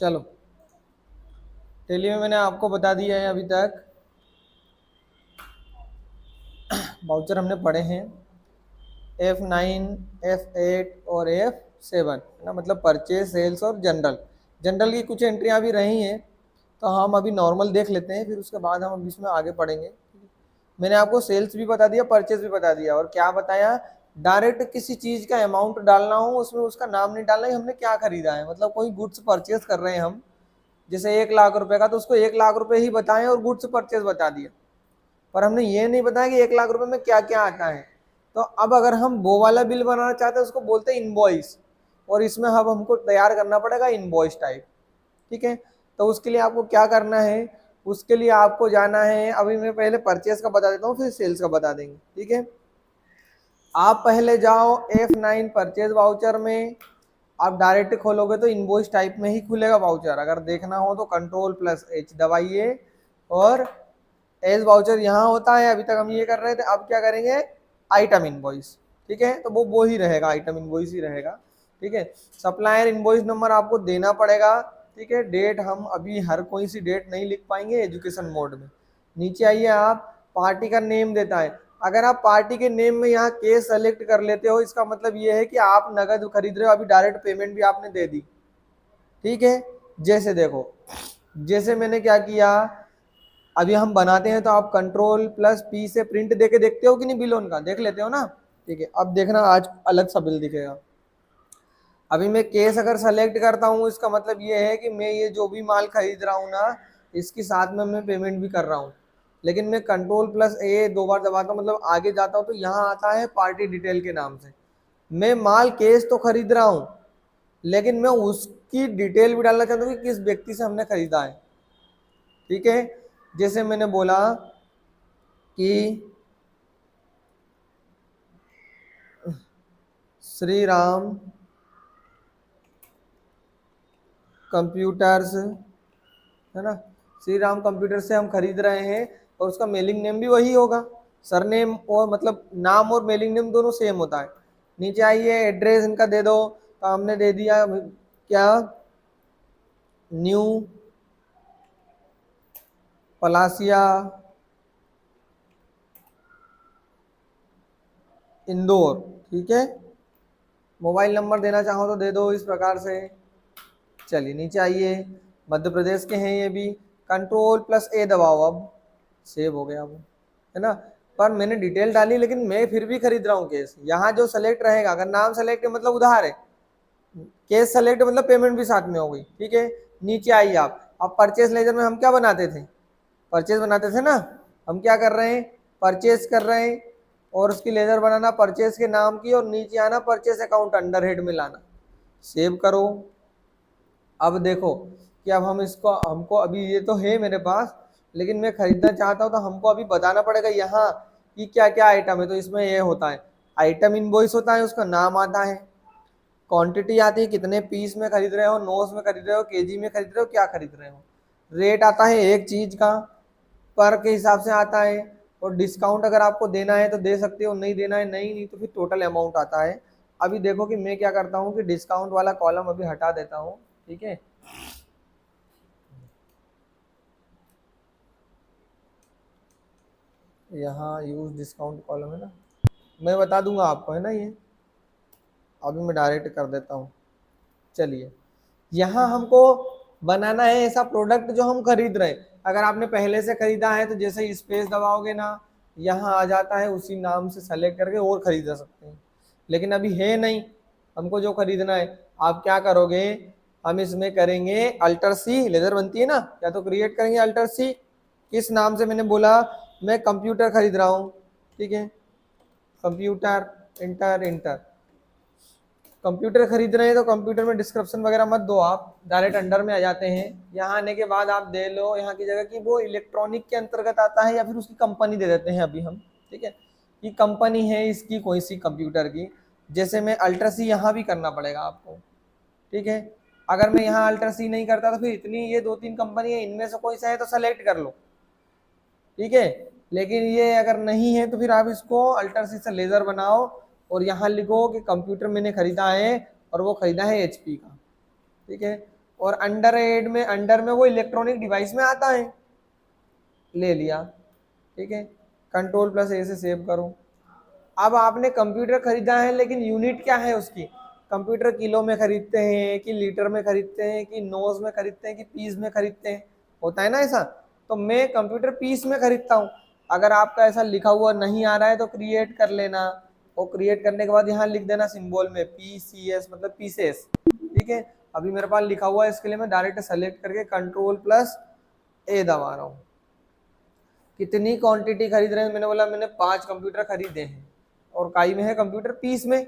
चलो, टेली में मैंने आपको बता दिया है अभी तक वाउचर हमने पढ़े हैं F9, F8 और F7, है ना, मतलब परचेज, सेल्स और जनरल। जनरल की कुछ एंट्रियां भी रही हैं, तो हम अभी नॉर्मल देख लेते हैं, फिर उसके बाद हम अभी इसमें आगे पढ़ेंगे। मैंने आपको सेल्स भी बता दिया, परचेज भी बता दिया, और क्या बताया, डायरेक्ट किसी चीज का अमाउंट डालना हो उसमें उसका नाम नहीं डालना है, हमने क्या खरीदा है, मतलब कोई गुड्स परचेज कर रहे हैं हम, जैसे 1 लाख रुपए का, तो उसको 1 लाख रुपए ही बताएं और गुड्स परचेज बता दिया, पर हमने ये नहीं बताया कि 1 लाख रुपए में क्या क्या आता है। तो अब अगर हम वो वाला बिल बनाना चाहते हैं उसको बोलते हैं इनवॉइस, और इसमें अब हमको तैयार करना पड़ेगा इनवॉइस टाइप। ठीक है, तो उसके लिए आपको क्या करना है, उसके लिए आपको जाना है, अभी मैं पहले परचेज का बता देता हूँ फिर सेल्स का बता देंगे। ठीक है, आप पहले जाओ F9 परचेज वाउचर में, आप डायरेक्ट खोलोगे तो इनवॉइस टाइप में ही खुलेगा वाउचर, अगर देखना हो तो Ctrl+H दबाइए, और एज वाउचर यहाँ होता है, अभी तक हम ये कर रहे थे, अब क्या करेंगे, आइटम इनवॉइस। ठीक है, तो वो ही रहेगा, आइटम इनवॉइस ही रहेगा। ठीक है, सप्लायर इनवॉइस नंबर आपको देना पड़ेगा। ठीक है, डेट हम अभी हर कोई सी डेट नहीं लिख पाएंगे एजुकेशन मोड में। नीचे आइए, आप पार्टी का नेम देता है, अगर आप पार्टी के नेम में यहाँ केस सेलेक्ट कर लेते हो, इसका मतलब ये है कि आप नगद खरीद रहे हो, अभी डायरेक्ट पेमेंट भी आपने दे दी। ठीक है, जैसे देखो, जैसे मैंने क्या किया, अभी हम बनाते हैं तो आप Ctrl+P से प्रिंट देके देखते हो कि नहीं, बिल उनका देख लेते हो ना। ठीक है, अब देखना आज अलग सा बिल दिखेगा। अभी मैं केस अगर सेलेक्ट करता हूँ, इसका मतलब ये है कि मैं ये जो भी माल खरीद रहा हूँ ना, इसके साथ में मैं पेमेंट भी कर रहा हूँ। लेकिन मैं Ctrl+A 2 बार दबाता हूँ, मतलब आगे जाता हूँ, तो यहाँ आता है पार्टी डिटेल के नाम से। मैं माल केस तो खरीद रहा हूँ, लेकिन मैं उसकी डिटेल भी डालना चाहता हूँ कि किस व्यक्ति से हमने खरीदा है। ठीक है, जैसे मैंने बोला कि श्री राम कंप्यूटर्स, है ना, श्री राम कंप्यूटर से हम खरीद रहे हैं, और उसका मेलिंग नेम भी वही होगा, सरनेम, और मतलब नाम और मेलिंग नेम दोनों सेम होता है। नीचे आइए, एड्रेस इनका दे दो, तो हमने दे दिया क्या, न्यू पलासिया इंदौर। ठीक है, मोबाइल नंबर देना चाहो तो दे दो इस प्रकार से। चलिए नीचे आइए, मध्य प्रदेश के हैं ये भी, Ctrl+A दबाओ, अब सेव हो गया वो, है ना, पर मैंने डिटेल डाली, लेकिन मैं फिर भी खरीद रहा हूँ केस। यहाँ जो सेलेक्ट रहेगा, अगर नाम सेलेक्ट है मतलब उधार है, केस सेलेक्ट मतलब पेमेंट भी साथ में हो गई। ठीक है, नीचे आइए आप, अब परचेस लेजर में हम क्या बनाते थे, परचेज बनाते थे ना, हम क्या कर रहे हैं, परचेज कर रहे हैं, और उसकी लेजर बनाना परचेज के नाम की, और नीचे आना परचेज अकाउंट अंडर हेड में लाना, सेव करो। अब देखो कि अब हम इसको, हमको अभी ये तो है मेरे पास, लेकिन मैं खरीदना चाहता हूँ, तो हमको अभी बताना पड़ेगा यहाँ कि क्या क्या आइटम है। तो इसमें ये होता है, आइटम इनवॉइस होता है, उसका नाम आता है, क्वांटिटी आती है, कितने पीस में खरीद रहे हो, नोस में खरीद रहे हो, केजी में खरीद रहे हो, क्या खरीद रहे हो, रेट आता है एक चीज का, पर के हिसाब से आता है, और डिस्काउंट अगर आपको देना है तो दे सकते हो, नहीं देना है नहीं तो फिर टोटल अमाउंट आता है। अभी देखो कि मैं क्या करता हूँ कि डिस्काउंट वाला कॉलम अभी हटा देता हूँ। ठीक है, यहाँ यूज डिस्काउंट कॉलम है ना, मैं बता दूंगा आपको, है ना, ये अभी मैं डायरेक्ट कर देता हूँ। चलिए, यहाँ हमको बनाना है ऐसा प्रोडक्ट जो हम खरीद रहे हैं। अगर आपने पहले से खरीदा है तो जैसे ही स्पेस दबाओगे ना, यहाँ आ जाता है, उसी नाम से सेलेक्ट करके और खरीद सकते हैं। लेकिन अभी है नहीं, हमको जो खरीदना है, आप क्या करोगे, हम इसमें करेंगे अल्टर सी, लेजर बनती है ना, या तो क्रिएट करेंगे अल्टर सी, किस नाम से मैंने बोला, मैं कंप्यूटर खरीद रहा हूँ। ठीक है, कंप्यूटर, इंटर इंटर, कंप्यूटर खरीद रहे हैं तो कंप्यूटर में डिस्क्रिप्शन वगैरह मत दो, आप डायरेक्ट अंडर में आ जाते हैं। यहाँ आने के बाद आप दे लो यहाँ की जगह कि वो इलेक्ट्रॉनिक के अंतर्गत आता है, या फिर उसकी कंपनी दे देते हैं अभी हम। ठीक है, कि कंपनी है इसकी कोई सी कंप्यूटर की, जैसे मैं अल्ट्रा सी यहाँ भी करना पड़ेगा आपको। ठीक है, अगर मैं यहाँ अल्ट्रा सी नहीं करता तो फिर इतनी ये 2-3 कंपनी है, इनमें से कोई सा है तो सेलेक्ट कर लो। ठीक है, लेकिन ये अगर नहीं है तो फिर आप इसको अल्टर सी से लेजर बनाओ, और यहाँ लिखो कि कंप्यूटर मैंने खरीदा है, और वो खरीदा है HP का। ठीक है, और अंडर में वो इलेक्ट्रॉनिक डिवाइस में आता है, ले लिया, ठीक है। कंट्रोल प्लस ए से सेव करो। अब आपने कंप्यूटर खरीदा है, लेकिन यूनिट क्या है उसकी, कंप्यूटर किलो में खरीदते हैं कि लीटर में खरीदते हैं कि नोज में खरीदते हैं कि पीस में खरीदते हैं, होता है ना ऐसा। तो मैं कंप्यूटर पीस में खरीदता हूँ। अगर आपका ऐसा लिखा हुआ नहीं आ रहा है तो क्रिएट कर लेना, और क्रिएट करने के बाद यहाँ लिख देना सिंबल में PCS, मतलब पीसेस, ठीक है। अभी मेरे पास लिखा हुआ है, इसके लिए मैं डायरेक्ट सेलेक्ट करके कंट्रोल प्लस ए दबा रहा हूँ। कितनी क्वांटिटी खरीद रहे हैं, मैंने बोला मैंने 5 कंप्यूटर खरीदे हैं, और काई में है कंप्यूटर पीस में,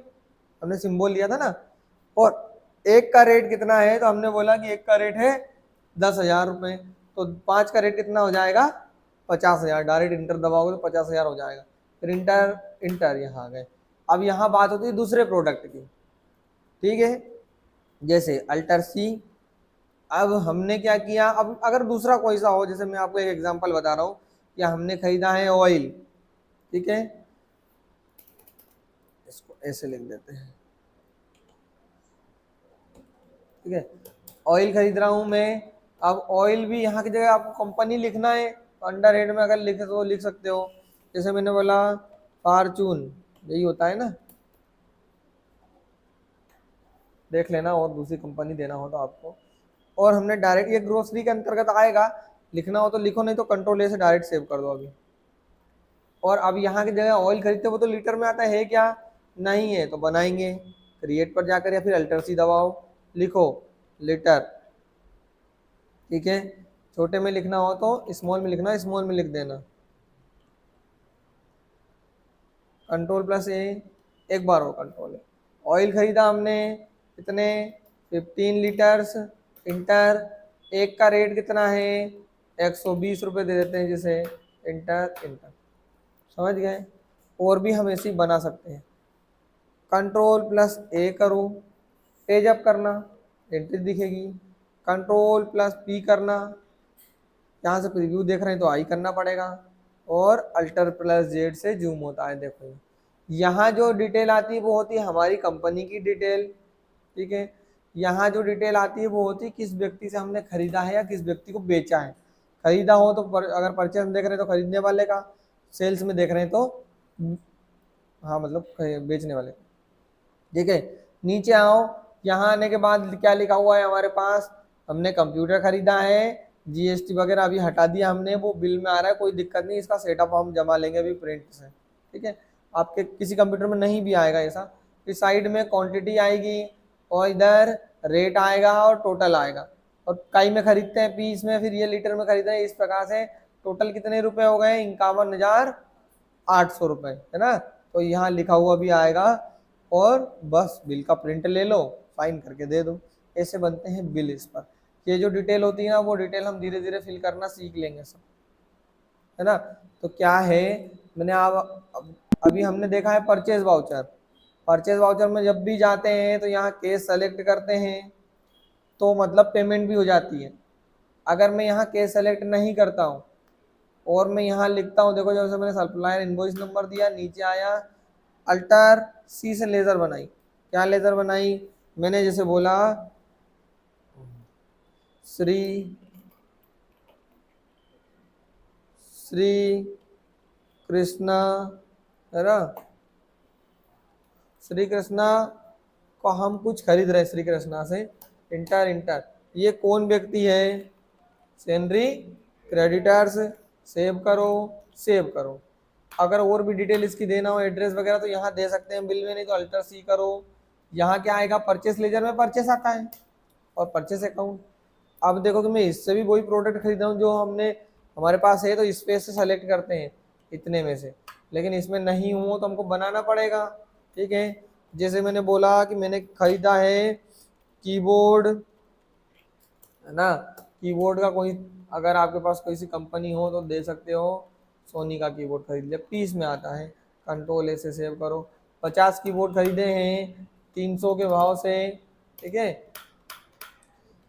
हमने सिंबल लिया था ना। और एक का रेट कितना है, तो हमने बोला कि एक का रेट है 10,000 रुपये, तो 5 का रेट कितना हो जाएगा 50,000। डायरेक्ट इंटर दबाओगे तो 50,000 हो जाएगा। फिर इंटर इंटर यहाँ आ गए। अब यहाँ बात होती है दूसरे प्रोडक्ट की, ठीक है, जैसे अल्टर सी। अब हमने क्या किया, अब अगर दूसरा कोई सा हो, जैसे मैं आपको एक एग्जांपल बता रहा हूँ, या हमने खरीदा है ऑयल, ठीक है, इसको ऐसे लिख देते हैं, ठीक है, ऑयल खरीद रहा हूं मैं। अब ऑयल भी यहाँ की जगह आपको कंपनी लिखना है, तो अंडर हेड में अगर लिखे तो लिख सकते हो, जैसे मैंने बोला फॉर्चून, यही होता है ना, देख लेना, और दूसरी कंपनी देना हो तो आपको। और हमने डायरेक्ट, ये ग्रोसरी के अंतर्गत आएगा, लिखना हो तो लिखो, नहीं तो कंट्रोल ए से डायरेक्ट सेव कर दो अभी। और अब यहाँ की जगह ऑयल खरीदते हो तो लीटर में आता है क्या, नहीं है, तो बनाएंगे क्रिएट पर जाकर, या फिर अल्टर सी दबाओ, लिखो लीटर, ठीक है। छोटे में लिखना हो तो स्मॉल में लिखना, स्मॉल में लिख देना, कंट्रोल प्लस ए, एक बार और कंट्रोल है। ऑयल खरीदा हमने कितने, 15 लीटर्स, इंटर। एक का रेट कितना है, 120 रुपये दे देते हैं जिसे, इंटर इंटर, समझ गए। और भी हम ऐसे ही बना सकते हैं। कंट्रोल प्लस ए करो, पेज अप करना, एंट्री दिखेगी। कंट्रोल प्लस पी करना, यहाँ से प्रीव्यू देख रहे हैं तो आई करना पड़ेगा, और अल्टर प्लस जेड से जूम होता है, देखो यहाँ जो डिटेल आती है वो होती है हमारी कंपनी की डिटेल, ठीक है। यहाँ जो डिटेल आती है वो होती है किस व्यक्ति से हमने खरीदा है या किस व्यक्ति को बेचा है। खरीदा हो तो अगर परचेज में देख रहे हैं तो खरीदने वाले का, सेल्स में देख रहे हैं तो हाँ मतलब बेचने वाले, ठीक है। नीचे आओ, यहाँ आने के बाद क्या लिखा हुआ है हमारे पास, हमने कंप्यूटर खरीदा है, GST वगैरह अभी हटा दिया हमने, वो बिल में आ रहा है, कोई दिक्कत नहीं, इसका सेटअप हम जमा लेंगे अभी प्रिंट से, ठीक है। आपके किसी कंप्यूटर में नहीं भी आएगा ऐसा। इस साइड में क्वांटिटी आएगी, और इधर रेट आएगा और टोटल आएगा। और कई में खरीदते हैं पीस में, फिर ये लीटर में खरीदते हैं, इस प्रकार से टोटल कितने रुपए हो गए, 51,800 रुपये, है ना। तो यहाँ लिखा हुआ भी आएगा, और बस बिल का प्रिंट ले लो, साइन करके दे दो। ऐसे बनते हैं बिल। इस पर ये जो डिटेल होती है ना, वो डिटेल हम धीरे धीरे फिल करना सीख लेंगे सब, है ना। तो क्या है, मैंने अभी हमने देखा है परचेज वाउचर। परचेज वाउचर में जब भी जाते हैं तो यहाँ केस सेलेक्ट करते हैं तो मतलब पेमेंट भी हो जाती है। अगर मैं यहाँ केस सेलेक्ट नहीं करता हूँ और मैं यहाँ लिखता हूँ, देखो जैसे मैंने सप्लायर इनवॉइस नंबर दिया, नीचे आया अल्टर सी से लेज़र बनाई। क्या लेज़र बनाई, मैंने जैसे बोला श्री कृष्णा, है ना, श्री कृष्णा को हम कुछ खरीद रहे हैं, श्री कृष्णा से, इंटर इंटर, ये कौन व्यक्ति है, सैलरी क्रेडिटर्स, सेव करो सेव करो। अगर और भी डिटेल इसकी देना हो, एड्रेस वगैरह, तो यहाँ दे सकते हैं बिल में, नहीं तो अल्टर सी करो। यहाँ क्या आएगा, परचेस लेजर में परचेस आता है, और परचेस अकाउंट। अब देखो कि मैं इससे भी वही प्रोडक्ट खरीद रहा हूँ जो हमने हमारे पास है, तो इस पे से सेलेक्ट करते हैं इतने में से, लेकिन इसमें नहीं हुआ तो हमको बनाना पड़ेगा, ठीक है। जैसे मैंने बोला कि मैंने खरीदा है कीबोर्ड, है ना, कीबोर्ड का कोई, अगर आपके पास कोई सी कंपनी हो तो दे सकते हो, सोनी का कीबोर्ड खरीद लिया, पीस में आता है, कंट्रोल ए से सेव करो। 50 कीबोर्ड खरीदे हैं 300 के भाव से, ठीक है।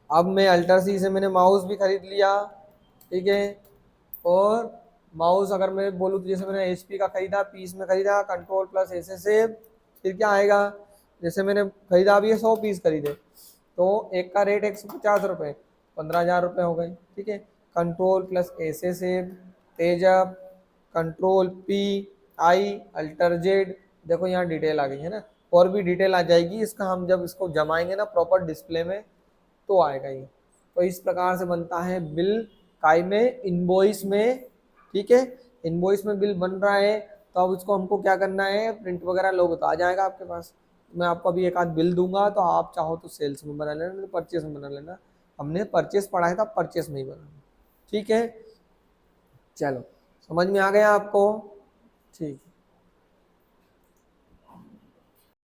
अब मैं अल्टर सी से मैंने माउस भी खरीद लिया, ठीक है। और माउस अगर मैं बोलूँ तो जैसे मैंने HP का खरीदा, पीस में खरीदा, कंट्रोल प्लस ए से सेव। फिर क्या आएगा, जैसे मैंने खरीदा, अभी 100 पीस खरीदे, तो एक का रेट 150 रुपये, 15,000 रुपये हो गए, ठीक है। कंट्रोल प्लस ऐसे से तेजब, control P I, alt Z, देखो यहाँ डिटेल आ गई है ना, और भी डिटेल आ जाएगी इसका, हम जब इसको जमाएंगे ना प्रॉपर डिस्प्ले में तो आएगा ये। तो इस प्रकार से बनता है बिल काय में, इनवॉइस में, ठीक है। इनवॉइस में बिल बन रहा है तो अब उसको हमको क्या करना है, प्रिंट वगैरह लोग तो आ जाएगा आपके पास। मैं आपको अभी एक आध बिल दूंगा तो आप चाहो तो सेल्स में बना लेना, नहीं परचेस में बना लेना। हमने परचेस पढ़ा है तो परचेस में ही बनाना, ठीक है। चलो समझ में आ गया आपको, ठीक।